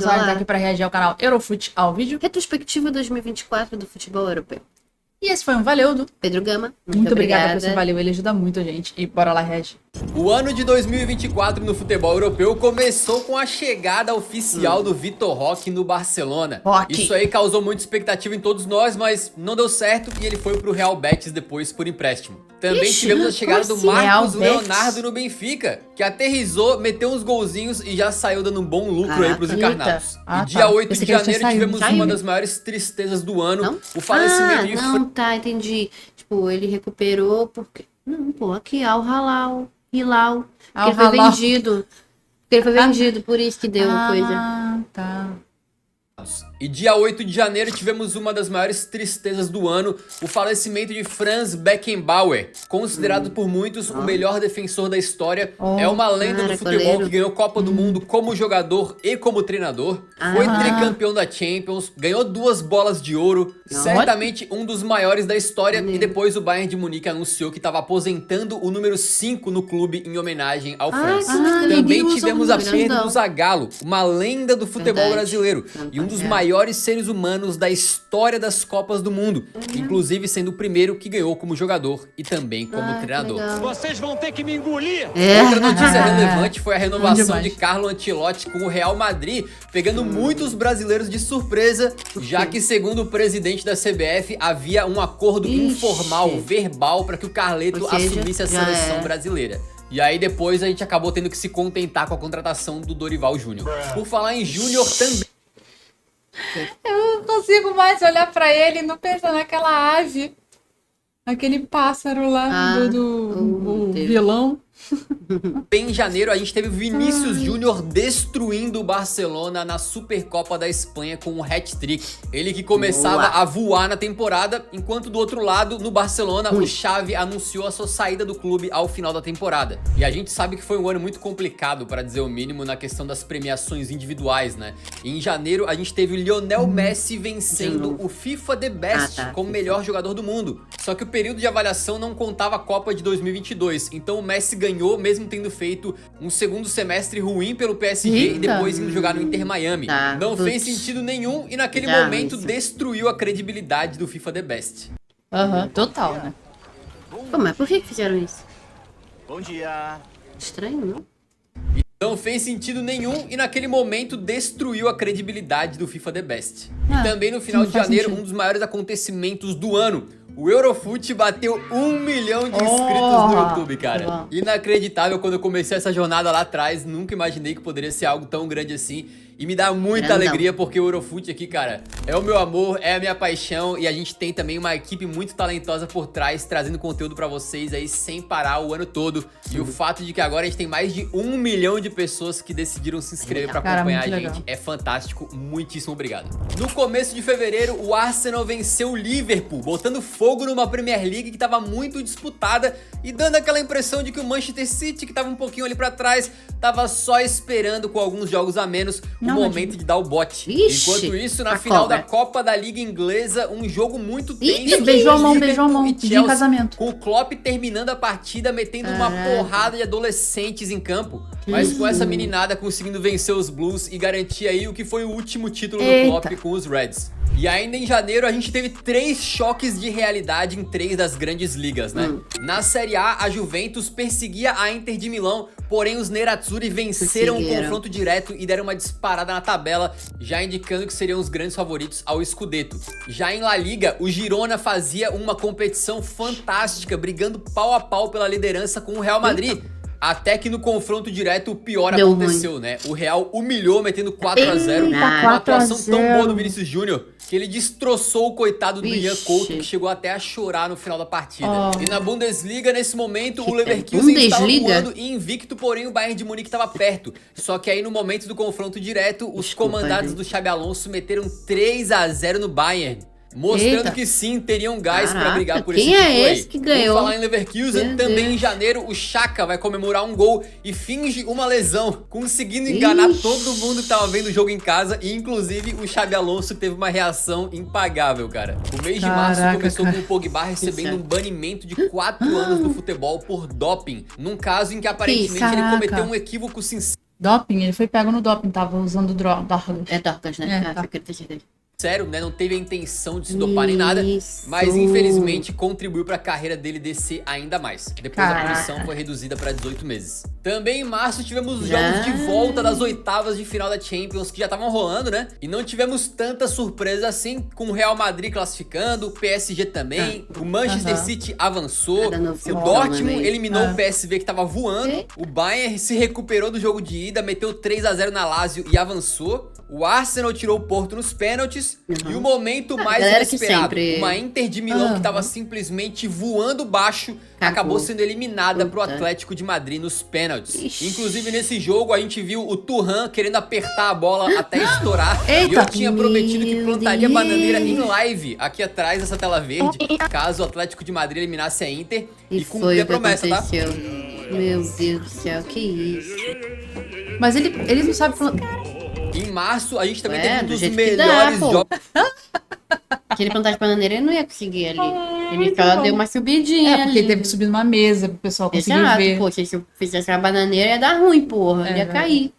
Osório tá aqui pra reagir ao canal Eurofute ao vídeo. Retrospectiva 2024 do futebol europeu. E esse foi um Valeu do Pedro Gama. Muito obrigada por esse Valeu, ele ajuda muito a gente. E bora lá reagir. O ano de 2024 no futebol europeu começou com a chegada oficial do Vitor Roque no Barcelona. Roque. Isso aí causou muita expectativa em todos nós, mas não deu certo e ele foi pro Real Betis depois por empréstimo. Também tivemos a chegada do Marcos Leonardo no Benfica, que aterrissou, meteu uns golzinhos e já saiu dando um bom lucro aí pros encarnados. E dia 8 de janeiro tivemos uma das maiores tristezas do ano, o falecimento de... Não, tá, entendi. Tipo, ele recuperou porque... Não, pô, aqui, Hilal. Porque ele foi vendido. Porque ele foi vendido, por isso que deu coisa. Ah, tá. E dia 8 de janeiro tivemos uma das maiores tristezas do ano, o falecimento de Franz Beckenbauer, considerado por muitos o melhor defensor da história. É uma lenda do futebol que ganhou Copa do Mundo como jogador e como treinador, foi tricampeão da Champions, ganhou 2 bolas de ouro, certamente um dos maiores da história. E depois o Bayern de Munique anunciou que estava aposentando o número 5 no clube em homenagem ao Franz. Também tivemos a perda do Zagallo, uma lenda do futebol brasileiro e um dos maiores seres humanos da história das Copas do Mundo, inclusive sendo o primeiro que ganhou como jogador e também como treinador. Vocês vão ter que me engolir! Outra notícia relevante foi a renovação de Carlo Ancelotti com o Real Madrid, pegando muitos brasileiros de surpresa, já que segundo o presidente da CBF havia um acordo informal, verbal, para que o Carleto assumisse a seleção brasileira. E aí depois a gente acabou tendo que se contentar com a contratação do Dorival Júnior. Por falar em Júnior também... Eu não consigo mais olhar pra ele e não pensar naquela ave. Aquele pássaro lá do vilão. Em janeiro a gente teve o Vinícius Júnior destruindo o Barcelona na Supercopa da Espanha com um hat-trick. Ele que começava a voar na temporada, enquanto do outro lado, no Barcelona, o Xavi anunciou a sua saída do clube ao final da temporada. E a gente sabe que foi um ano muito complicado, para dizer o mínimo, na questão das premiações individuais, né? E em janeiro a gente teve o Lionel Messi vencendo o FIFA The Best como melhor jogador do mundo. Só que o período de avaliação não contava a Copa de 2022, então o Messi ganhou mesmo tendo feito um segundo semestre ruim pelo PSG e depois indo jogar no Inter Miami. Não fez sentido nenhum e naquele momento destruiu a credibilidade do FIFA The Best. Total, né? Pô, mas por que fizeram isso? Bom dia. Estranho, não? Não fez sentido nenhum e naquele momento destruiu a credibilidade do FIFA The Best. E também no final de janeiro, um dos maiores acontecimentos do ano. O Eurofute bateu 1 milhão de inscritos no YouTube, cara. Inacreditável, quando eu comecei essa jornada lá atrás, nunca imaginei que poderia ser algo tão grande assim. E me dá muita alegria porque o Eurofute aqui, cara, é o meu amor, é a minha paixão. E a gente tem também uma equipe muito talentosa por trás, trazendo conteúdo pra vocês aí sem parar o ano todo. E o fato de que agora a gente tem mais de 1 milhão de pessoas que decidiram se inscrever pra acompanhar a gente é fantástico. Muitíssimo obrigado. No começo de fevereiro, o Arsenal venceu o Liverpool, botando fogo numa Premier League que tava muito disputada e dando aquela impressão de que o Manchester City, que tava um pouquinho ali pra trás, tava só esperando com alguns jogos a menos o momento de dar o bote. Enquanto isso, na final da Copa da Liga Inglesa, um jogo muito tenso. Beijou a mão, pediu casamento. Com o Klopp terminando a partida, metendo uma porrada de adolescentes em campo. Mas com essa meninada conseguindo vencer os Blues e garantir aí o que foi o último título do Klopp com os Reds. E ainda em janeiro a gente teve 3 choques de realidade em 3 das grandes ligas, né? Na Série A, a Juventus perseguia a Inter de Milão, porém os Nerazzurri venceram o confronto direto e deram uma disparada na tabela, já indicando que seriam os grandes favoritos ao Scudetto. Já em La Liga, o Girona fazia uma competição fantástica, brigando pau a pau pela liderança com o Real Madrid. Até que no confronto direto o pior aconteceu, né? O Real humilhou, metendo 4 a 0. Uma atuação tão boa do Vinícius Júnior que ele destroçou o coitado do Ian Couto, que chegou até a chorar no final da partida. E na Bundesliga, nesse momento, o Leverkusen estava voando invicto, porém o Bayern de Munique estava perto. Só que aí no momento do confronto direto, os comandados do Xabi Alonso meteram 3 a 0 no Bayern. Mostrando que sim, teriam gás pra brigar por esse título aí. Quem é esse que ganhou? Vou falar em Leverkusen, também em janeiro, o Xhaka vai comemorar um gol e finge uma lesão, conseguindo enganar todo mundo que tava vendo o jogo em casa, e inclusive o Xabi Alonso teve uma reação impagável, cara. O mês de março começou com o Pogba recebendo um banimento de 4 anos do futebol por doping, num caso em que aparentemente ele cometeu um equívoco sincero Doping? Ele foi pego no doping, tava usando drogas. É Dorcas, né? É, tá. Foi ter certeza. Sério, né? Não teve a intenção de se dopar nem nada, mas infelizmente contribuiu para a carreira dele descer ainda mais. Depois a punição foi reduzida para 18 meses. Também em março tivemos os jogos de volta das oitavas de final da Champions, que já estavam rolando, né? E não tivemos tanta surpresa assim, com o Real Madrid classificando, o PSG também, o Manchester City avançou, o Dortmund eliminou o PSV que tava voando, o Bayern se recuperou do jogo de ida, meteu 3-0 na Lazio e avançou. O Arsenal tirou o Porto nos pênaltis. E o momento mais inesperado, uma Inter de Milão que tava simplesmente voando baixo, acabou sendo eliminada pro Atlético de Madrid nos pênaltis. Inclusive nesse jogo a gente viu o Thuram querendo apertar a bola até estourar. E eu tinha prometido que plantaria bananeira em live aqui atrás dessa tela verde, caso o Atlético de Madrid eliminasse a Inter. E cumprir a promessa, tá? Meu Deus do céu, que isso. Mas ele não sabe... Em março, a gente também teve um dos melhores jogos. Aquele plantar de bananeira ele não ia conseguir ali. Ele só deu uma subidinha ali. Porque ele teve que subir numa mesa pro pessoal conseguir ver. Poxa, se eu fizesse a bananeira ia dar ruim, porra. Ele ia cair.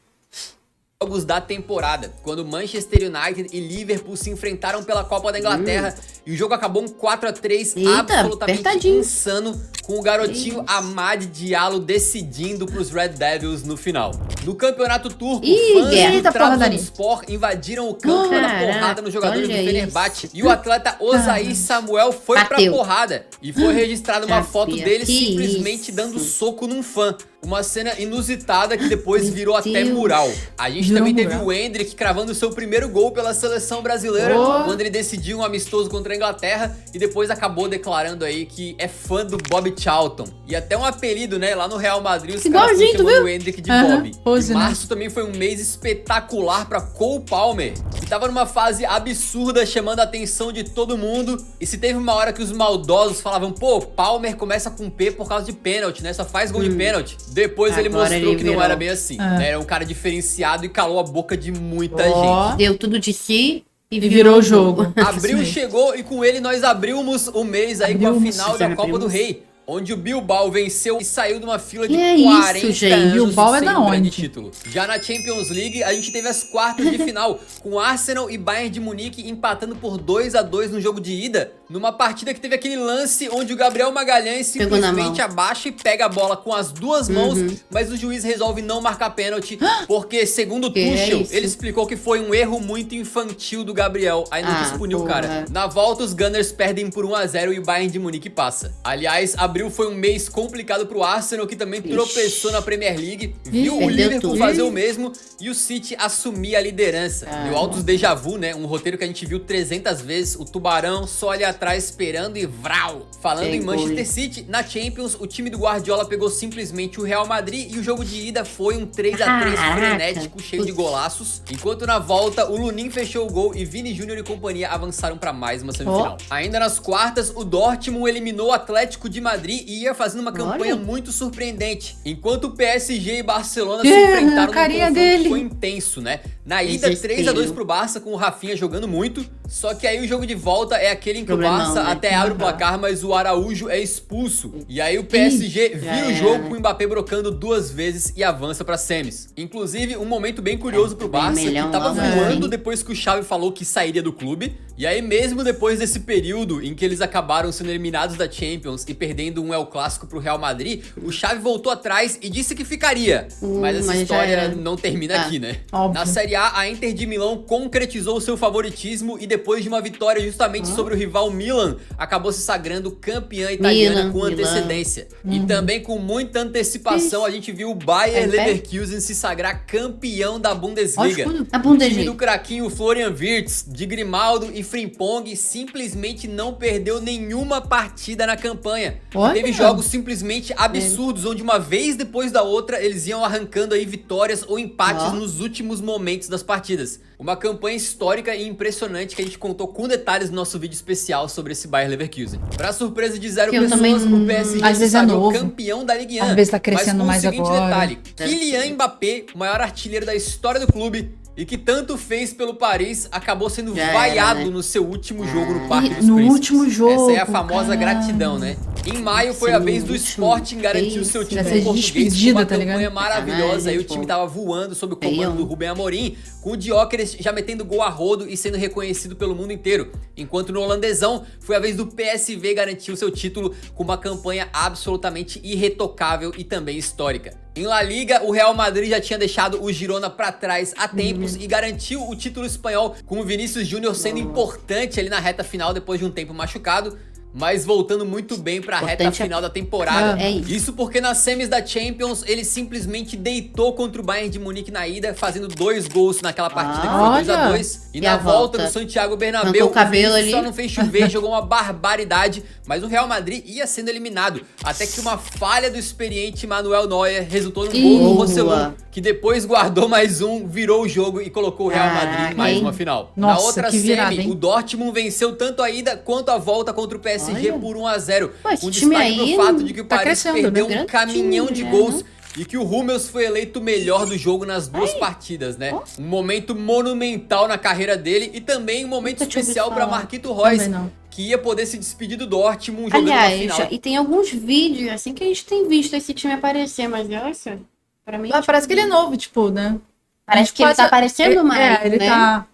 Jogos da temporada, quando Manchester United e Liverpool se enfrentaram pela Copa da Inglaterra e o jogo acabou um 4-3 absolutamente insano, com o garotinho Amad Diallo decidindo pros Red Devils no final. No campeonato turco, fãs do Trabzonspor invadiram o campo da porrada nos jogadores do Fenerbahçe e o atleta Osaí Samuel foi pra porrada e foi registrada uma foto dele simplesmente dando soco num fã. Uma cena inusitada que depois virou até mural. A gente também teve o Endrick cravando seu primeiro gol pela seleção brasileira, quando ele decidiu um amistoso contra a Inglaterra e depois acabou declarando aí que é fã do Bob Charlton. E até um apelido, né, lá no Real Madrid os caras estão chamando o Endrick de Bob. E março também foi um mês espetacular pra Cole Palmer, que tava numa fase absurda, chamando a atenção de todo mundo. E se teve uma hora que os maldosos falavam, pô, Palmer começa com P por causa de pênalti, né, só faz gol de pênalti. Depois ele mostrou que não era bem assim, né? Era um cara diferenciado e calou a boca de muita gente. Deu tudo de si e virou o jogo. Abril chegou e com ele nós abrimos o mês aí com a final da Copa do Rei, onde o Bilbao venceu e saiu de uma fila de 40 anos Bilbao é da onde? de título. Já na Champions League, a gente teve as quartas de final, com Arsenal e Bayern de Munique empatando por 2-2 no jogo de ida, numa partida que teve aquele lance onde o Gabriel Magalhães simplesmente abaixa e pega a bola com as duas mãos, mas o juiz resolve não marcar pênalti, porque segundo o Tuchel, ele explicou que foi um erro muito infantil do Gabriel, aí não quis punir o cara. Na volta, os Gunners perdem por 1-0 e o Bayern de Munique passa. Aliás, abril foi um mês complicado pro Arsenal, que também tropeçou na Premier League, viu o Liverpool fazer o mesmo e o City assumir a liderança. Deu altos déjà vu, né? Um roteiro que a gente viu 300 vezes, o Tubarão só ali atrás esperando e vral. Falando em Manchester City, na Champions, o time do Guardiola pegou simplesmente o Real Madrid e o jogo de ida foi um 3-3 frenético, cheio de golaços, enquanto na volta o Lunin fechou o gol e Vini Júnior e companhia avançaram para mais uma semifinal. Ainda nas quartas, o Dortmund eliminou o Atlético de Madrid e ia fazendo uma campanha muito surpreendente, enquanto o PSG e Barcelona se enfrentaram num confronto que foi intenso, né? Na ida, 3-2 pro Barça, com o Rafinha jogando muito, só que aí o jogo de volta é aquele em que o Barça até abre o placar, mas o Araújo é expulso. E aí o PSG vira o jogo com o Mbappé brocando 2 vezes e avança pra semis. Inclusive, um momento bem curioso pro Barça, que tava voando depois que o Xavi falou que sairia do clube. E aí mesmo depois desse período em que eles acabaram sendo eliminados da Champions e perdendo um El Clássico pro Real Madrid, o Xavi voltou atrás e disse que ficaria. Mas essa história não termina aqui, né? Na Série A, a Inter de Milão concretizou seu favoritismo e depois de uma vitória justamente sobre o rival Milan, acabou se sagrando campeã italiana com antecedência. E também com muita antecipação a gente viu o Bayer Leverkusen se sagrar campeão da Bundesliga. O time do craquinho Florian Wirtz, de Grimaldo e Frimpong simplesmente não perdeu nenhuma partida na campanha. Teve jogos simplesmente absurdos, onde uma vez depois da outra eles iam arrancando aí vitórias ou empates nos últimos momentos das partidas. Uma campanha histórica e impressionante que a gente contou com detalhes no nosso vídeo especial sobre esse Bayer Leverkusen. Pra surpresa de zero pessoas, o PSG se sagrou campeão da Ligue 1. Às vezes tá crescendo mais agora. Mas com o seguinte detalhe, Kylian Mbappé, o maior artilheiro da história do clube, e que tanto fez pelo Paris, acabou sendo vaiado no seu último jogo no Parque dos Príncipes. No último jogo, essa é a famosa gratidão, né? Em maio foi a vez do Sporting garantir o seu título Vai ser português com despedida, uma tá ligado? campanha maravilhosa. Aí o pô. time tava voando sob o comando do Rubem Amorim, com o Gyökeres já metendo gol a rodo e sendo reconhecido pelo mundo inteiro. Enquanto no holandesão foi a vez do PSV garantir o seu título com uma campanha absolutamente irretocável e também histórica. Em La Liga, o Real Madrid já tinha deixado o Girona pra trás há tempos e garantiu o título espanhol, com o Vinícius Júnior sendo importante ali na reta final depois de um tempo machucado, mas voltando muito bem pra reta final da temporada. É isso. Isso porque nas semis da Champions, ele simplesmente deitou contra o Bayern de Munique na ida, fazendo 2 gols naquela partida que foi 2-2. E na a volta volta? no Santiago Bernabéu, Arrancou o cabelo Vinícius só ali. não fez chover, jogou uma barbaridade, mas o Real Madrid ia sendo eliminado, até que uma falha do experiente Manuel Neuer resultou num gol do Rossellu, que depois guardou mais um, virou o jogo e colocou o Real Madrid em mais uma final. Nossa, na outra que virada, semi, hein? o Dortmund venceu tanto a ida quanto a volta contra o PSG por 1-0. Pô, esse Com time destaque aí no fato de que o tá Paris crescendo, perdeu né? um caminhão Grande de time, gols né? e que o Hummels foi eleito o melhor do jogo nas duas partidas, né? Um momento monumental na carreira dele e também um momento Nunca tinha ouvido especial para falar. Marquito Reus, Também não. que ia poder se despedir do Dortmund jogando Aliás, uma final. e tem alguns vídeos assim que a gente tem visto esse time aparecer, mas nossa, pra mim. Ah, parece que ele é novo, tipo, né? Parece que ele tá aparecendo mais. ele né? tá...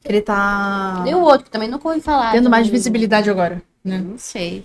Ele tá E o outro que também nunca ouvi falar. tendo mais do- visibilidade agora, né? Não sei.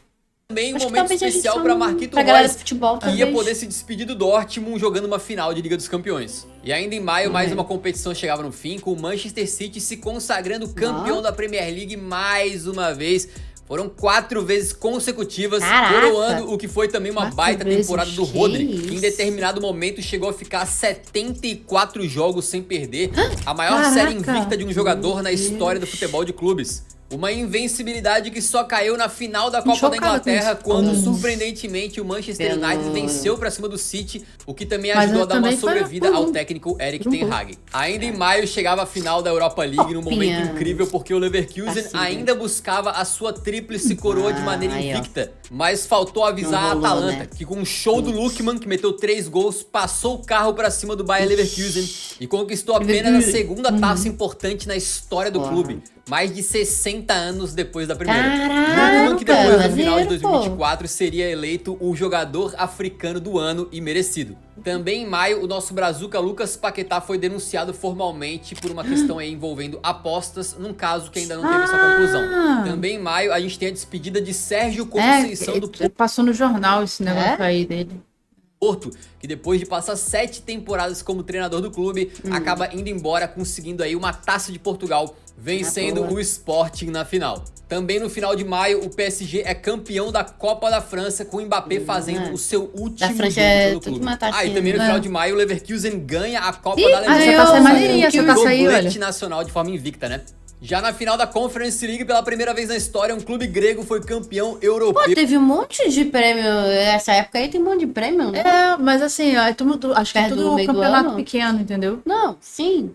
Também um Acho que momento talvez a gente especial só para não- Marquito pra galera Reus, do futebol, que ia talvez. poder se despedir do Dortmund jogando uma final de Liga dos Campeões. E ainda em maio, mais uma competição chegava no fim, com o Manchester City se consagrando campeão da Premier League mais uma vez. Foram 4 vezes consecutivas, Caraca! coroando o que foi também uma 4 baita vezes, temporada do que Rodri, que em isso? determinado momento chegou a ficar 74 jogos sem perder, a maior Caraca! série invicta de um jogador na história do futebol de clubes. Uma invencibilidade que só caiu na final da Copa da chocada com Inglaterra, isso. quando surpreendentemente o Manchester Pelo- United venceu pra cima do City, o que também Mas ajudou a dar uma também foi sobrevida por ao um. técnico Eric Ten Hag. Ainda em maio chegava a final da Europa League num momento Copinha. incrível, porque o Leverkusen Assim, ainda buscava a sua tríplice coroa de maneira aí, ó. invicta, mas faltou avisar Não a rolou, Atalanta, né? que com um show do Lukman, que meteu 3 gols, passou o carro pra cima do Bayer Leverkusen e conquistou apenas a segunda taça importante na história do clube, mais de 60 anos depois da primeira. Caraca, Lukman, que depois da final de maneiro, 2024 seria eleito o jogador africano do ano e merecido. Também em maio, o nosso brazuca Lucas Paquetá foi denunciado formalmente por uma questão aí envolvendo apostas, num caso que ainda não teve sua conclusão. Também em maio, a gente tem a despedida de Sérgio Conceição do Passou no jornal esse negócio aí dele. Porto, que depois de passar 7 temporadas como treinador do clube, acaba indo embora, conseguindo aí uma taça de Portugal, vencendo o Sporting na final. Também no final de maio, o PSG é campeão da Copa da França, com o Mbappé fazendo o seu último Da França jogo é pelo tudo clube. uma tacinha, E também no né? final de maio, o Leverkusen ganha a Copa Ih, da Alemanha. essa taça é maneirinha, Fazendo essa taça aí, doblete olha. nacional de forma invicta, né? Já na final da Conference League, pela primeira vez na história, um clube grego foi campeão europeu. Pô, teve um monte de prêmio. Essa época aí tem um monte de prêmio, né? É, mas assim, ó, é tudo, acho que é Perto do tudo meio do campeonato ano? pequeno, entendeu? Não, sim.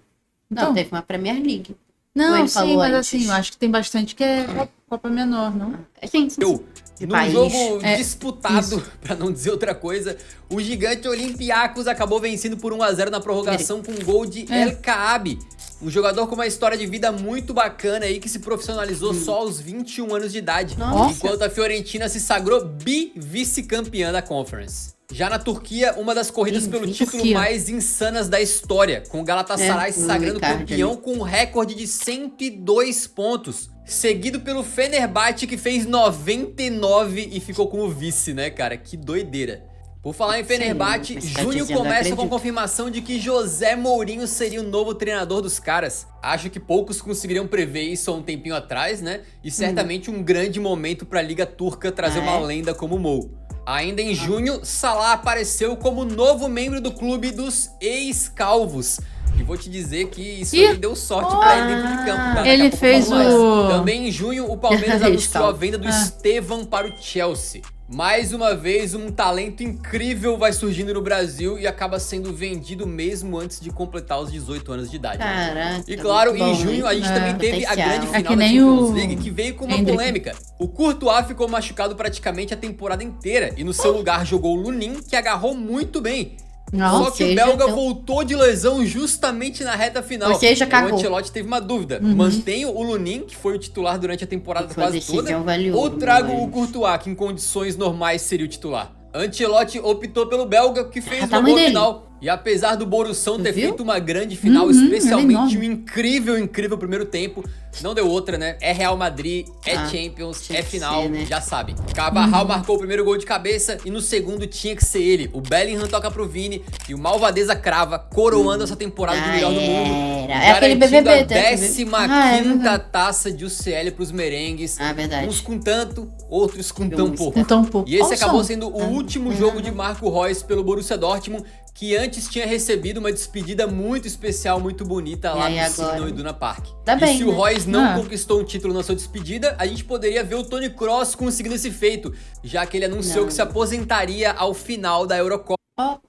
Não, Então. teve uma Premier League. Não, ele sim, falou mas antes. assim, eu acho que tem bastante que é Copa menor, não? Sim, sim, sim. De Num país. jogo É, disputado, pra não dizer outra coisa, o gigante Olympiacos acabou vencendo por 1-0 na prorrogação com um gol de El Kaabi. Um jogador com uma história de vida muito bacana aí, que se profissionalizou só aos 21 anos de idade. Nossa. Enquanto a Fiorentina se sagrou vice-campeã da Conference. Já na Turquia, uma das corridas pelo título Turquia. mais insanas da história, com o Galatasaray se o sagrando Icardi campeão com um recorde de 102 pontos. Seguido pelo Fenerbahçe, que fez 99 e ficou como vice, né, cara? Que doideira. Por falar em Fenerbahçe, mas tá junho dizendo, começa com a acredito. confirmação de que José Mourinho seria o novo treinador dos caras. Acho que poucos conseguiriam prever isso há um tempinho atrás, né? E certamente um grande momento para a Liga Turca trazer uma lenda como o Mou. Ainda em junho, Salah apareceu como novo membro do clube dos ex-calvos. E vou te dizer que isso aí deu sorte pra ele dentro de campo, cara. Daqui a Ele pouco eu fez falo mais. o- Também em junho, o Palmeiras anunciou a venda do Estevam para o Chelsea. Mais uma vez, um talento incrível vai surgindo no Brasil e acaba sendo vendido mesmo antes de completar os 18 anos de idade. Caraca. E claro, muito em bom, junho né? a gente também teve a Potencial. grande É final que da nem Champions o League, que veio com uma Hendrick. polêmica. O Courtois ficou machucado praticamente a temporada inteira e no seu lugar jogou o Lunin, que agarrou muito bem. Só que o belga voltou de lesão justamente na reta final. Ou seja, cagou. O Ancelotti teve uma dúvida. Mantenho o Lunin, que foi o titular durante a temporada quase toda, ou trago o Courtois, que em condições normais seria o titular? Ancelotti optou pelo belga, que fez uma boa final. E apesar do Borussão ter feito uma grande final, especialmente um incrível primeiro tempo, não deu outra, né? É Real Madrid, é Champions, é final, ser, né? Já sabe. Carvajal marcou o primeiro gol de cabeça e no segundo tinha que ser ele. O Bellingham toca pro Vini e o Malvadeza crava, coroando essa temporada do melhor do mundo. É aquele BBB, a 15ª taça de UCL pros merengues. Verdade. Uns com tanto, outros com tão pouco. E esse acabou sendo o último jogo de Marco Reus pelo Borussia Dortmund, que antes tinha recebido uma despedida muito especial, muito bonita lá no Signal Iduna Park. E se o Reus não conquistou um título na sua despedida, a gente poderia ver o Toni Kroos conseguindo esse feito, já que ele anunciou que se aposentaria ao final da Eurocopa.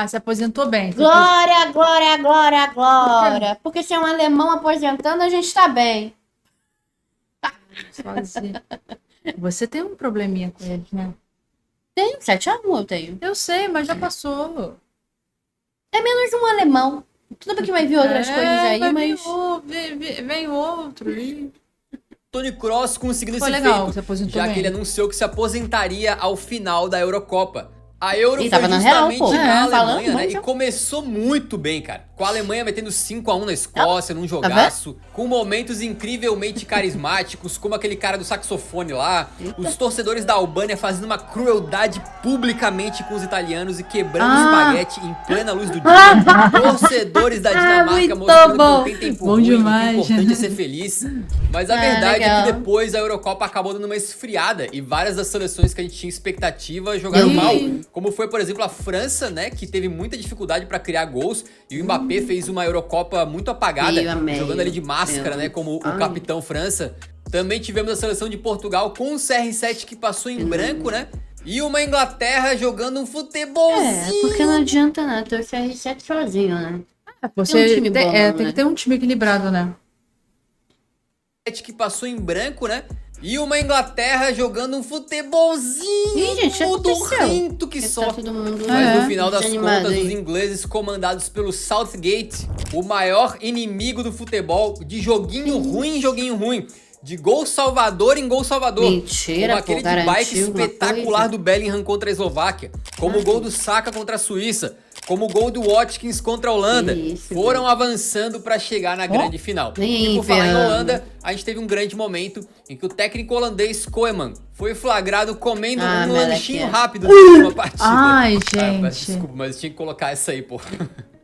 Se aposentou bem. Glória. Porque se é um alemão aposentando, a gente tá bem. Sozinho. Você tem um probleminha com eles, né? Tenho, 7-1 eu tenho. Eu sei, mas já passou. É menos um alemão. Tudo bem que vai vir outras coisas aí, mas... Vem outro. Toni Kroos conseguindo esse feito, já que ele anunciou que se aposentaria ao final da Eurocopa. A Euro foi justamente na Alemanha, né? E começou muito bem, cara. Com a Alemanha metendo 5-1 na Escócia, num jogaço. Com momentos incrivelmente carismáticos, como aquele cara do saxofone lá. Os torcedores da Albânia fazendo uma crueldade publicamente com os italianos e quebrando espaguete em plena luz do dia. Torcedores da Dinamarca mostrando que não tem tempo ruim, que o importante é ser feliz. Mas a verdade é que depois a Eurocopa acabou dando uma esfriada e várias das seleções que a gente tinha expectativa jogaram mal. Como foi, por exemplo, a França, né, que teve muita dificuldade pra criar gols, e o Mbappé fez uma Eurocopa muito apagada, jogando ali de máscara, né, como o capitão França. Também tivemos a seleção de Portugal com um CR7 que passou em branco, né, e uma Inglaterra jogando um futebolzinho. Porque não adianta nada ter o CR7 sozinho, né? Você tem que ter um time equilibrado, né? Que passou em branco, né? E uma Inglaterra jogando um futebolzinho modorrento que só. Mas no final das contas, os ingleses comandados pelo Southgate, o maior inimigo do futebol, de joguinho ruim, de gol salvador em gol salvador. Mentira, como aquele de bike espetacular do Bellingham contra a Eslováquia, como o gol do Saka contra a Suíça, como o gol do Watkins contra a Holanda, foram avançando para chegar na grande final. E por falar em Holanda, a gente teve um grande momento em que o técnico holandês Koeman foi flagrado comendo um lanchinho rápido na última partida. Ai, gente. Desculpa, mas eu tinha que colocar essa aí, pô.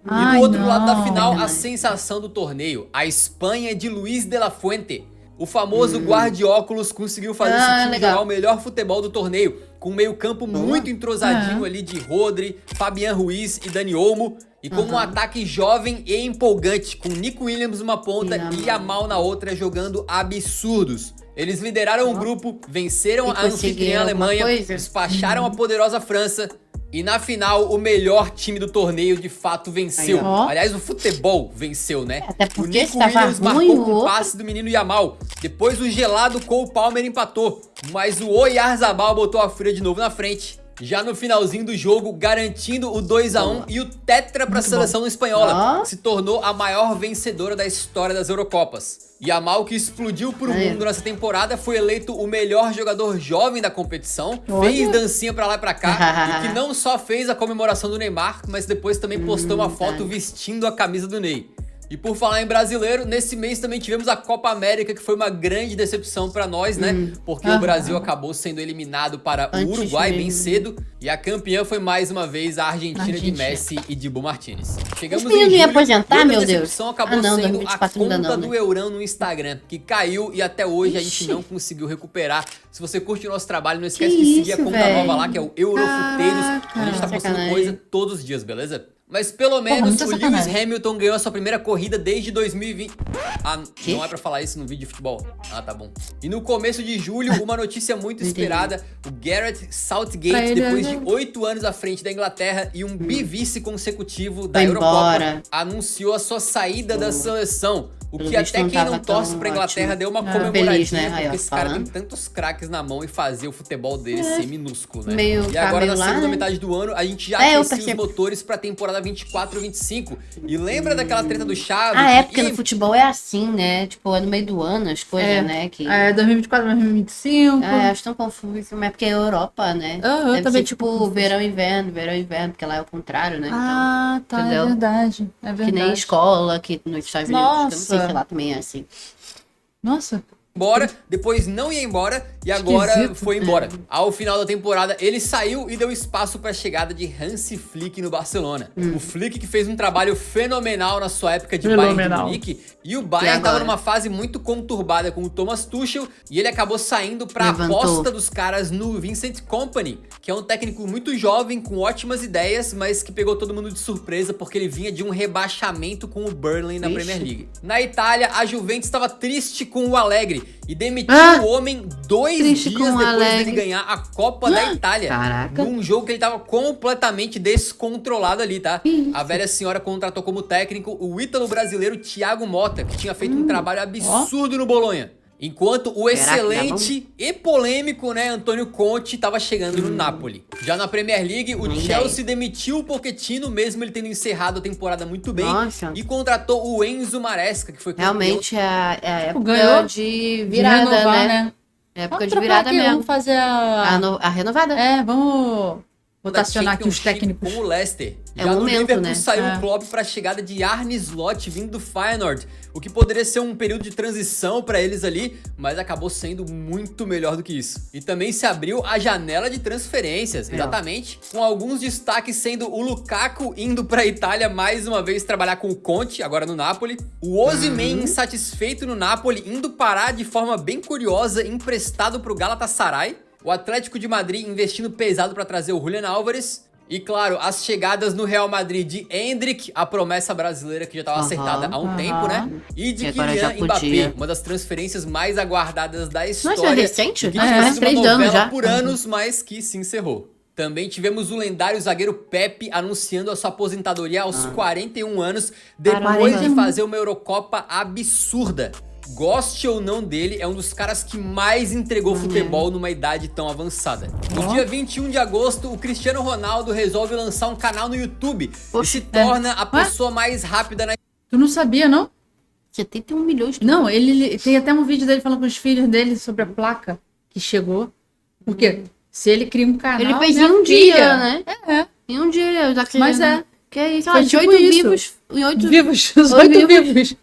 E do outro lado da final, a sensação do torneio, a Espanha de Luis de la Fuente. O famoso guarda-óculos conseguiu fazer esse time jogar o melhor futebol do torneio, com um meio-campo muito entrosadinho ali de Rodri, Fabián Ruiz e Dani Olmo, e com um ataque jovem e empolgante, com Nico Williams numa ponta e Yamal na outra, jogando absurdos. Eles lideraram o grupo, venceram a anfitriã Alemanha, despacharam a poderosa França, e na final, o melhor time do torneio de fato venceu. Aliás, o futebol venceu, né? Até porque o Nico Williams marcou com o passe do menino Yamal. Depois o gelado Cole Palmer empatou. Mas o Oyarzabal botou a fúria de novo na frente. Já no finalzinho do jogo, garantindo o 2-1 e o tetra para a seleção espanhola. Se tornou a maior vencedora da história das Eurocopas. Yamal, que explodiu pro mundo nessa temporada, foi eleito o melhor jogador jovem da competição, fez dancinha pra lá e pra cá, e que não só fez a comemoração do Neymar, mas depois também postou uma foto vestindo a camisa do Ney. E por falar em brasileiro, nesse mês também tivemos a Copa América, que foi uma grande decepção pra nós, né? Porque o Brasil acabou sendo eliminado para o Uruguai bem cedo, e a campeã foi mais uma vez a Argentina de Messi e Dibu Martínez. Chegamos em julho, ia aposentar, meu Deus. A decepção acabou sendo a conta do Eurão no Instagram, que caiu e até hoje a gente não conseguiu recuperar. Se você curte o nosso trabalho, não esquece de seguir a conta nova lá, que é o Eurofuteiros. A gente tá postando coisa todos os dias, beleza? Mas pelo menos o Lewis Hamilton ganhou a sua primeira corrida desde 2020. Não é pra falar isso no vídeo de futebol. Tá bom. E no começo de julho, uma notícia muito esperada. O Gareth Southgate, depois de 8 anos à frente da Inglaterra e um bivice consecutivo da Eurocopa, anunciou a sua saída da seleção. O Pelo que visto, até não quem não tava torce tão pra Inglaterra ótimo. deu uma Feliz, comemoradinha, né? Aí, porque ó, esse cara tem falando. tantos craques na mão e fazer o futebol dele ser minúsculo, né? Meio- E tá agora, meio na lá, segunda né? metade do ano, a gente já Eu aquecia os percebi. motores pra temporada 24-25. E lembra daquela treta do Chaves? Ah, é, que- porque no futebol é assim, né? Tipo, é no meio do ano as coisas, né? Que... 2024, 2025. Acho tão confuso, mas é porque é Europa, né? Aham, Deve também ser tipo verão e inverno, porque lá é o contrário, né? Ah, tá, entendeu? é verdade. É Que verdade. nem escola, que nos Estados Unidos. Eu não sei Nossa. se lá também é assim. Nossa. embora, depois não ia embora e agora Esquisito. foi embora. Ao final da temporada, ele saiu e deu espaço para a chegada de Hansi Flick no Barcelona. O Flick que fez um trabalho fenomenal na sua época de Bayern de Fenomenal. Munique, e o Bayern agora? estava numa fase muito conturbada com o Thomas Tuchel e ele acabou saindo para a Levantou. aposta dos caras no Vincent Kompany, que é um técnico muito jovem, com ótimas ideias, mas que pegou todo mundo de surpresa porque ele vinha de um rebaixamento com o Burnley na Vixe. Premier League. Na Itália, a Juventus estava triste com o Alegre e demitiu o homem 2 Triste dias com o depois Alegre. dele ganhar a Copa da Itália. Caraca. Num jogo que ele tava completamente descontrolado ali, tá? A velha senhora contratou como técnico o ítalo brasileiro Thiago Motta, que tinha feito um trabalho absurdo no Bolonha. Enquanto o Será que dá excelente e polêmico, né, Antônio Conte tava chegando no Napoli. Já na Premier League, o Nem Chelsea demitiu o Pochettino, mesmo ele tendo encerrado a temporada muito bem. Nossa. E contratou o Enzo Maresca, que foi campeão. Realmente é a época Ganhou de De virada, renovar, né? É época Vamos de trocar virada aqui, mesmo. vamos fazer A renovada. vamos da rotacionar aqui os Championship técnicos. com o Leicester. É Já o no momento, Liverpool né? saiu É. o Klopp para a chegada de Arne Slot vindo do Feyenoord, o que poderia ser um período de transição para eles ali, mas acabou sendo muito melhor do que isso. E também se abriu a janela de transferências, exatamente, com alguns destaques sendo o Lukaku indo para a Itália mais uma vez trabalhar com o Conte, agora no Napoli, o Osimhen insatisfeito no Napoli indo parar de forma bem curiosa, emprestado para o Galatasaray, o Atlético de Madrid investindo pesado para trazer o Julian Álvares. E claro, as chegadas no Real Madrid de Endrick, a promessa brasileira que já estava acertada há um tempo, né? E de E agora já Kylian Mbappé, podia. uma das transferências mais aguardadas da história. Nossa, é recente? Que É, tinha mais sido 3 uma anos novela já. por anos, mas que se encerrou. Também tivemos o lendário zagueiro Pepe anunciando a sua aposentadoria aos 41 anos, depois de 41. fazer uma Eurocopa absurda. Goste ou não dele, é um dos caras que mais entregou futebol numa idade tão avançada. No dia 21 de agosto, o Cristiano Ronaldo resolve lançar um canal no YouTube e se torna a pessoa mais rápida na Tu não sabia, não? 71 milhões de Não, ele tem até um vídeo dele falando com os filhos dele sobre a placa que chegou. Porque se ele cria um canal. Ele fez em minha um filha, dia, né? É. Em um dia, já que Mas é. Que é isso? Foi De tipo 8 isso. vivos. Em 8 Vivos, 18 vivos.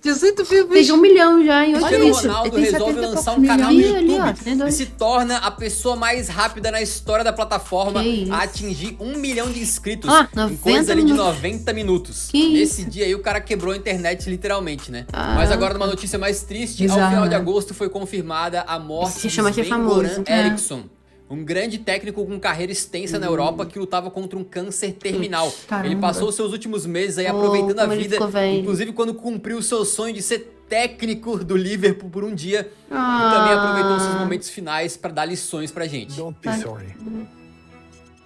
18 vivos. Fez 1 milhão já em 8 Cristiano vivos. Ronaldo ele tem resolve 70 e lançar um poucos canal no milhões. YouTube Ali, ó, tem dois. e se torna a pessoa mais rápida na história da plataforma Que isso? a atingir 1 milhão de inscritos Ah, em 90 coisa ali de minutos. 90 minutos. Que Nesse isso? dia aí o cara quebrou a internet literalmente, né? Ah. Mas agora numa notícia mais triste, ao Bizarro, final de né? agosto foi confirmada a morte Se chama de ser famoso. Sven-Goran É. Eriksson. Um grande técnico com carreira extensa na Europa que lutava contra um câncer terminal. Caramba. Ele passou seus últimos meses aí Oh, aproveitando a como ele vida, ficou velho. inclusive quando cumpriu o seu sonho de ser técnico do Liverpool por um dia. E Ah. também aproveitou seus momentos finais para dar lições pra gente. Don't be sorry.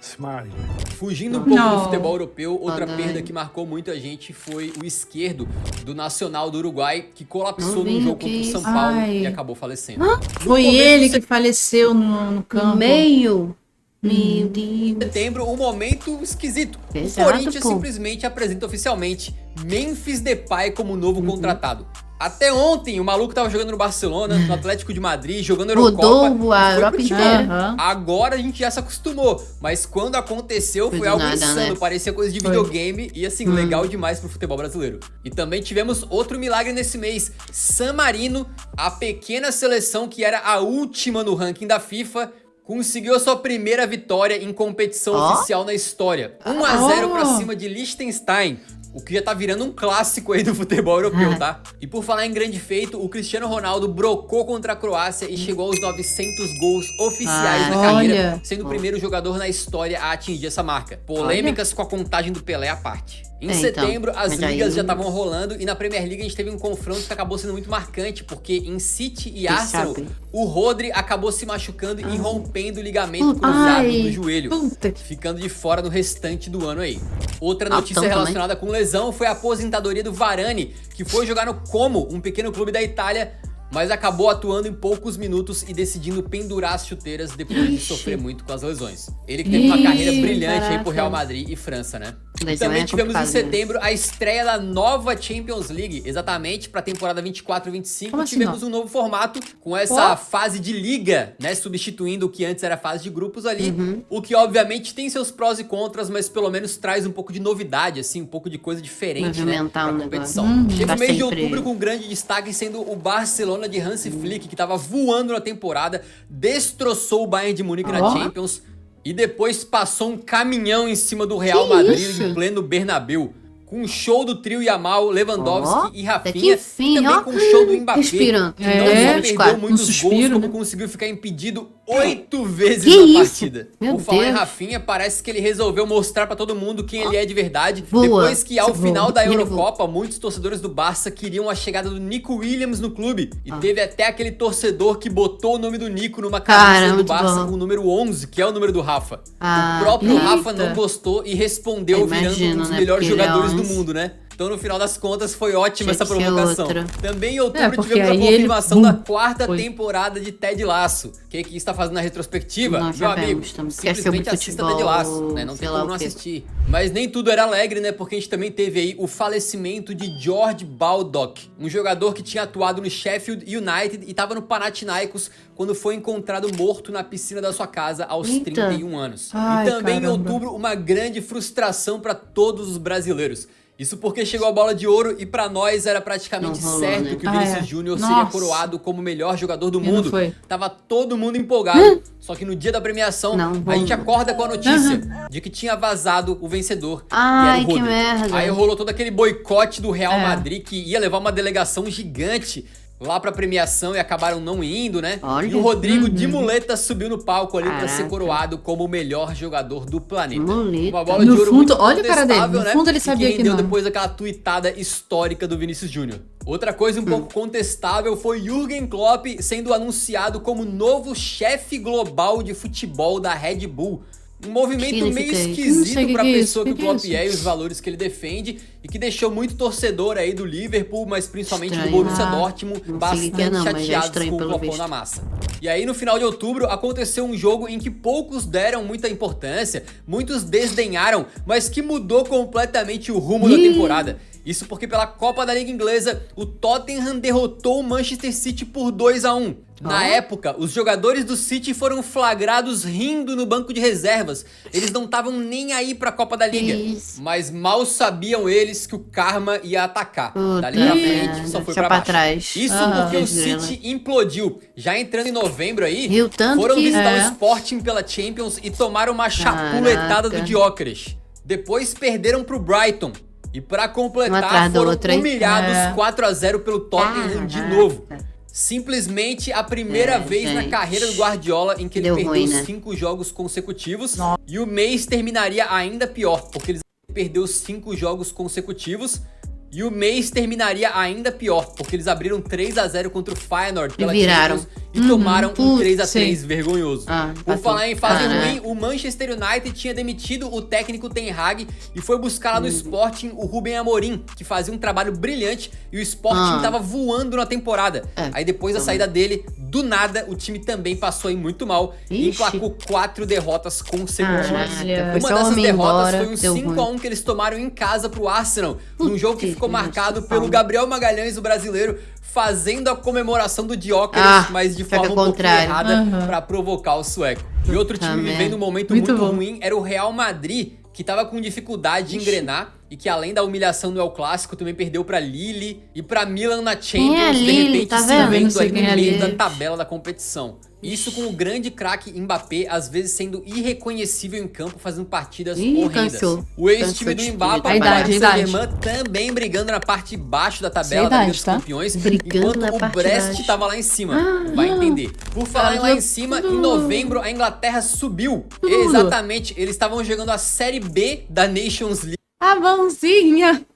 Smile. Fugindo um pouco Não. do futebol europeu, outra Ai. perda que marcou muito a gente foi o esquerdo do Nacional do Uruguai, que colapsou Não vi, num jogo que contra o São isso? Paulo Ai. e acabou falecendo. Foi começo ele de que faleceu no campo. No meio. Meu Deus. setembro, um momento esquisito. Exato, O Corinthians pô. simplesmente apresenta oficialmente Memphis Depay como novo contratado. Até ontem, o maluco tava jogando no Barcelona, no Atlético de Madrid, jogando Eurocopa. Rodou a e foi Europa pro time. inteira. Aham. Agora a gente já se acostumou, mas quando aconteceu foi do algo nada, insano, né? parecia coisa de Foi. videogame e assim, legal demais pro futebol brasileiro. E também tivemos outro milagre nesse mês, San Marino, a pequena seleção que era a última no ranking da FIFA, conseguiu a sua primeira vitória em competição oficial na história. 1-0 pra cima de Liechtenstein. O que já tá virando um clássico aí do futebol europeu, tá? E por falar em grande feito, o Cristiano Ronaldo brocou contra a Croácia e chegou aos 900 gols oficiais na carreira, olha. sendo o primeiro jogador na história a atingir essa marca. Polêmicas com a contagem do Pelé à parte. Em setembro, então, as mas aí- ligas já estavam rolando e na Premier League a gente teve um confronto que acabou sendo muito marcante, porque em City e Arsenal, sabe? o Rodri acabou se machucando e rompendo o ligamento cruzado Ai, do joelho, puta que... ficando de fora no restante do ano aí. Outra notícia relacionada com lesão foi a aposentadoria do Varane, que foi jogar no Como, um pequeno clube da Itália, mas acabou atuando em poucos minutos e decidindo pendurar as chuteiras depois de sofrer muito com as lesões. Ele que teve uma carreira brilhante aí pro Real Madrid e França, né? E também tivemos em setembro a estreia da nova Champions League, exatamente para a temporada 24-25. Como assim, tivemos um novo formato com essa fase de liga, né, substituindo o que antes era fase de grupos ali, o que obviamente tem seus prós e contras, mas pelo menos traz um pouco de novidade, assim, um pouco de coisa diferente, né, pra competição. Teve o mês de outubro com grande destaque sendo o Barcelona de Hansi Flick, que tava voando na temporada, destroçou o Bayern de Munique na Champions, e depois passou um caminhão em cima do Real Madrid em pleno Bernabéu. Com o show do trio Yamal, Lewandowski e Rafinha. E também com o show do Mbappé. Respirando. Que não só perdeu muitos gols, como conseguiu ficar impedido 8 vezes na partida. Por falar em Rafinha, parece que ele resolveu mostrar pra todo mundo quem ele é de verdade. Depois que ao final da Eurocopa, muitos torcedores do Barça queriam a chegada do Nico Williams no clube. E teve até aquele torcedor que botou o nome do Nico numa camisa do Barça com o número 11, que é o número do Rafa. O próprio Rafa não gostou e respondeu virando um dos melhores jogadores do mundo, né? Então, no final das contas, foi ótima essa provocação. Também em outubro tivemos a confirmação da 4ª temporada de Ted Lasso. Quem aqui está fazendo a retrospectiva? Meu amigo, simplesmente assista Ted Lasso, né? Não tem como não assistir. Mas nem tudo era alegre, né? Porque a gente também teve aí o falecimento de George Baldock, um jogador que tinha atuado no Sheffield United e estava no Panathinaikos quando foi encontrado morto na piscina da sua casa aos 31 anos. E também em outubro, uma grande frustração para todos os brasileiros. Isso porque chegou a bola de ouro e pra nós era praticamente certo que o Vinícius Júnior seria coroado como o melhor jogador do mundo. Tava todo mundo empolgado. Só que no dia da premiação, a gente acorda com a notícia de que tinha vazado o vencedor. Ai, que merda. Aí rolou todo aquele boicote do Real Madrid que ia levar uma delegação gigante lá pra premiação e acabaram não indo, né? E o Rodrigo de muleta subiu no palco ali pra ser coroado como o melhor jogador do planeta. Uma bola de ouro muito olha a cara dele, no né? fundo ele sabia que não. Depois daquela tuitada histórica do Vinícius Júnior. Outra coisa um pouco contestável foi Jürgen Klopp sendo anunciado como novo chefe global de futebol da Red Bull. Um movimento meio esquisito pra pessoa que o Klopp é e os valores que ele defende e que deixou muito torcedor aí do Liverpool, mas principalmente do Borussia Dortmund, bastante chateados com o Kloppão na massa. E aí no final de outubro aconteceu um jogo em que poucos deram muita importância, muitos desdenharam, mas que mudou completamente o rumo da temporada. Isso porque pela Copa da Liga Inglesa, o Tottenham derrotou o Manchester City por 2-1. Na época, os jogadores do City foram flagrados rindo no banco de reservas. Eles não estavam nem aí pra Copa da Liga. Mas mal sabiam eles que o karma ia atacar. Dali pra frente, só foi pra baixo. Isso porque o City implodiu. Já entrando em novembro aí, foram visitar o Sporting pela Champions e tomaram uma chapuletada do Gyökeres. Depois perderam pro Brighton. E pra completar, foram humilhados 4-0 pelo Tottenham de novo. Simplesmente a primeira vez na carreira do Guardiola em que ele perdeu 5 jogos consecutivos. E o mês terminaria ainda pior, porque ele perdeu 5 jogos consecutivos. E o mês terminaria ainda pior, porque eles abriram 3-0 contra o Feyenoord pela Champions e tomaram um 3-3 vergonhoso. Por falar em fase ruim, o Manchester United tinha demitido o técnico Ten Hag e foi buscar lá no Sporting o Rubem Amorim, que fazia um trabalho brilhante e o Sporting tava voando na temporada. Aí depois da saída dele, do nada, o time também passou aí muito mal e emplacou 4 derrotas consecutivas. Uma dessas derrotas foi um 5-1 que eles tomaram em casa pro Arsenal, num jogo que ficou marcado pelo Gabriel Magalhães, o brasileiro, fazendo a comemoração do Gyökeres, mas de forma um pouco errada pra provocar o sueco. E outro time vivendo um momento muito ruim era o Real Madrid, que tava com dificuldade de engrenar e que além da humilhação no El Clássico também perdeu pra Lille e pra Milan na Champions, de repente se vendo aí no meio da tabela da competição. Isso com o grande craque Mbappé, às vezes sendo irreconhecível em campo, fazendo partidas horrendas. O ex-time do Mbappé, o Paris Saint-Germain, também brigando na parte de baixo da tabela da Liga dos Campeões, enquanto o Brest tava lá em cima. Vai entender. Por falar em lá em cima, em novembro a Inglaterra subiu. Exatamente, eles estavam jogando a Série B da Nations League. A mãozinha!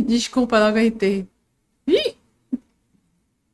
Desculpa, não aguentei. Ih!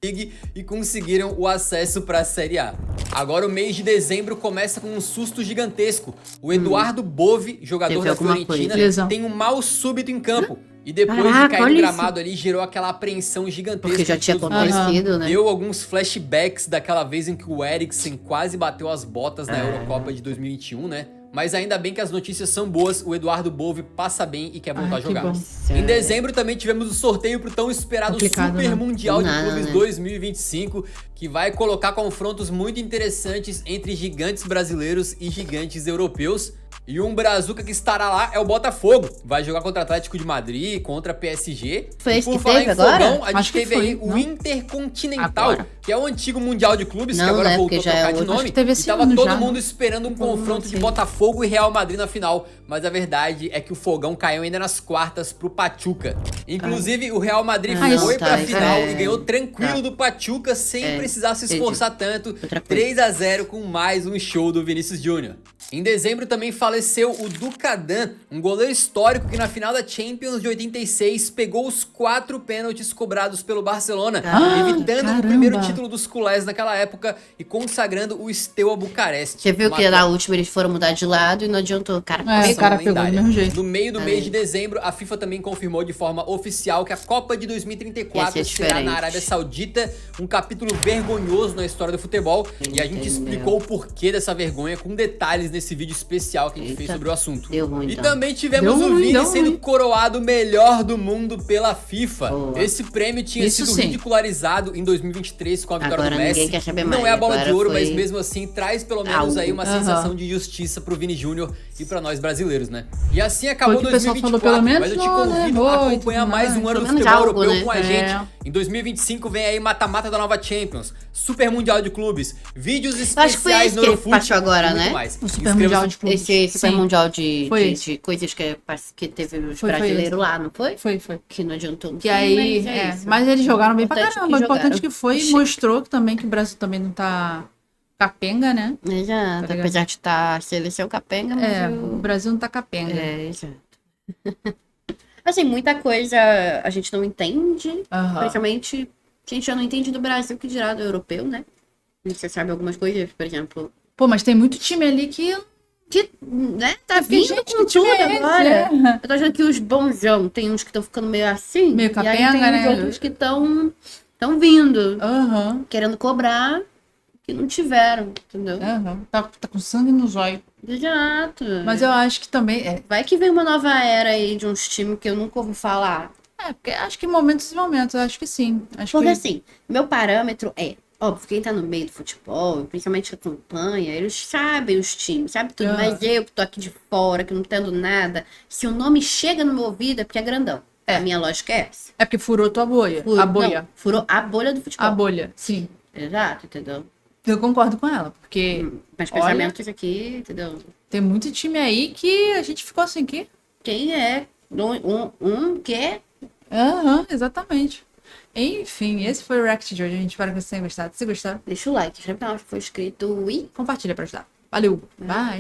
League e conseguiram o acesso para a Série A. Agora o mês de dezembro começa com um susto gigantesco. O Eduardo Bove, jogador Teve da alguma Fiorentina, coisa. tem um mal súbito em campo. E depois Caraca, de cair no olha gramado ali, gerou aquela apreensão gigantesca. Porque já de tinha todos nós. acontecido, né? Deu alguns flashbacks daquela vez em que o Eriksen quase bateu as botas na Eurocopa de 2021, né? Mas ainda bem que as notícias são boas, o Eduardo Bove passa bem e quer voltar a que jogar. bom. Em dezembro também tivemos o sorteio pro tão esperado Complicado, Super né? Mundial de Nada, Clubes né? 2025, que vai colocar confrontos muito interessantes entre gigantes brasileiros e gigantes europeus. E um brazuca que estará lá é o Botafogo. Vai jogar contra o Atlético de Madrid, contra PSG. Foi E esse por que falar teve em agora? fogão, a gente Acho que teve foi, aí o não? Intercontinental, Agora. que é o antigo Mundial de Clubes, que Não, agora né? voltou a Porque já é trocar de outro. nome. Acho que teve E esse tava ano todo já, mundo né? esperando um confronto de assim? Botafogo e Real Madrid na final. Mas a verdade é que o fogão caiu ainda nas quartas pro Pachuca. Inclusive, o Real Madrid Ah, foi não, pra tá, final é. e ganhou tranquilo Tá. do Pachuca sem É, precisar se entendi. esforçar tanto. Outra coisa. 3-0 com mais um show do Vinícius Júnior. Em dezembro também faleceu o Ducadan, um goleiro histórico que na final da Champions de 86 pegou os 4 pênaltis cobrados pelo Barcelona, evitando caramba. o primeiro título dos culés naquela época e consagrando o Steaua Bucareste. Você viu Uma que na última eles foram mudar de lado e não adiantou. Cara, É, ação o cara pegou do lendária. mesmo jeito. No meio do mês de dezembro, a FIFA também confirmou de forma oficial que a Copa de 2034 Ia ser será na diferente. Arábia Saudita, um capítulo vergonhoso na história do futebol. E a gente Entendeu. explicou o porquê dessa vergonha com detalhes nesse vídeo especial que a gente fez Eita. sobre o assunto. Deu ruim, E então. também tivemos Deu o ruim, Vini deu sendo ruim. coroado melhor do mundo pela FIFA. Boa. Esse prêmio tinha Isso sido sim. ridicularizado em 2023 com a vitória Agora do Messi. ninguém quer saber Não mais, é a bola de agora ouro, foi mas mesmo assim traz pelo menos algo. aí uma Aham. sensação de justiça pro Vini Júnior e pra nós brasileiros, né? E assim acabou Foi o que o pessoal 2024, falou, pelo menos mas eu te não, né? convido a Boa e acompanhar tudo mais mais. um ano do Pelo menos futebol algo, europeu né? com a É. gente. Em 2025 vem aí mata-mata da nova Champions, Super Mundial de Clubes, vídeos acho que foi especiais esse no que Eurofute passou agora, e muito né? mais. O Super Inscreva-se Mundial de Clubes. Esse Super Sim. Mundial de Foi esse. de coisas que teve os Foi brasileiros esse. lá, não foi? Foi. Que não adiantou. Que aí, mas eles jogaram bem pra Importante caramba. que O importante jogaram. que foi e mostrou que também que o Brasil também não tá capenga, né? Exato, ligado? apesar de estar a seleção capenga, mas É, o Brasil não tá capenga. exato. Assim, muita coisa a gente não entende, Aham. principalmente a gente já não entende do Brasil que dirá do europeu, né? Você sabe algumas coisas, por exemplo, Pô, mas tem muito time ali que né? Tá Tem vindo gente com que time tudo é esse, agora. é. Eu tô achando que os bonzão, tem uns que estão ficando meio assim, Meio e aí capenga, tem né? os outros que estão vindo, Aham. querendo cobrar, que não tiveram, entendeu? Aham. Tá com sangue no zóio. Exato. Mas eu acho que também. Vai que vem uma nova era aí de uns times que eu nunca ouvi falar. Porque acho que momentos e momentos, eu acho que sim. Acho Porque que... assim, meu parâmetro é, óbvio, quem tá no meio do futebol, principalmente que acompanha, eles sabem os times, sabe tudo. Aham. Mas eu que tô aqui de fora, que não entendo nada, se o nome chega no meu ouvido é porque é grandão. É. A minha lógica é essa. É porque furou tua bolha. A bolha. Não, furou a bolha do futebol. A bolha, sim. Exato, entendeu? Eu concordo com ela, porque Mas Olha- pensamentos aqui, entendeu? tem muito time aí que a gente ficou assim, que... Quem é? Um que é. Aham, exatamente. Enfim, esse foi o React de hoje. A gente espera que vocês tenham gostado. Se gostaram, Deixa o like, inscreve no canal se for inscrito e compartilha pra ajudar. Valeu, bye!